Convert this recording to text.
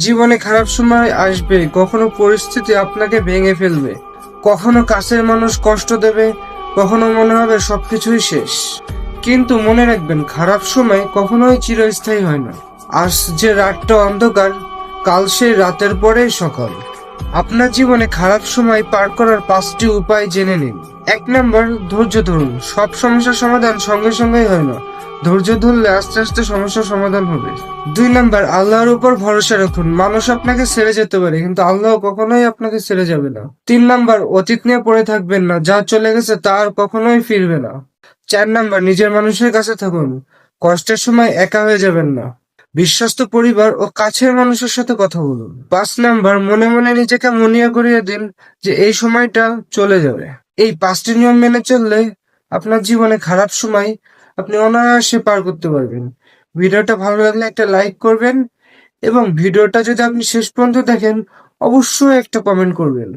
জীবনে খারাপ সময় আসবে, কখনো পরিস্থিতি আপনাকে ভেঙে ফেলবে, কখনো কাছের মানুষ কষ্ট দেবে, কখনো মনে হবে সবকিছুই শেষ। কিন্তু মনে রাখবেন, খারাপ সময় কখনোই চিরস্থায়ী হয় না। আজ যে রাতটা অন্ধকার, কাল সেই রাতের পরেই সকাল। আপনার জীবনে খারাপ সময় পার করার 5টি উপায় জেনে নিন। 1 নাম্বার, ধৈর্য ধরুন। সব সমস্যার সমাধান সঙ্গে সঙ্গেই হয় না। ধৈর্য ধরলে আস্তে আস্তে সমস্যার সমাধান হবে। 2 নাম্বার, আল্লাহর উপর ভরসা রাখুন। মানুষ আপনাকে ছেড়ে যেতে পারে, কিন্তু আল্লাহ কখনোই আপনাকে ছেড়ে যাবে না। 3 নাম্বার, অতীত নিয়ে পড়ে থাকবেন না। যা চলে গেছে তা আর কখনোই ফিরবে না। 4 নাম্বার, নিজের মানুষের কাছে থাকুন। কষ্টের সময় একা হয়ে যাবেন না। বিশ্বস্ত পরিবার ও কাছের মানুষের সাথে কথা বলুন। 5 নাম্বার, মনে মনে নিজেকে মনে করিয়ে দিন যে এই সময়টা চলে যাবে। এই 5টি নিয়ম মেনে চললে আপনার জীবনে খারাপ সময় আপনি অনায়াসে পার করতে পারবেন। ভিডিওটা ভালো লাগলে একটা লাইক করবেন এবং ভিডিওটা যদি আপনি শেষ পর্যন্ত দেখেন, অবশ্যই একটা কমেন্ট করবেন।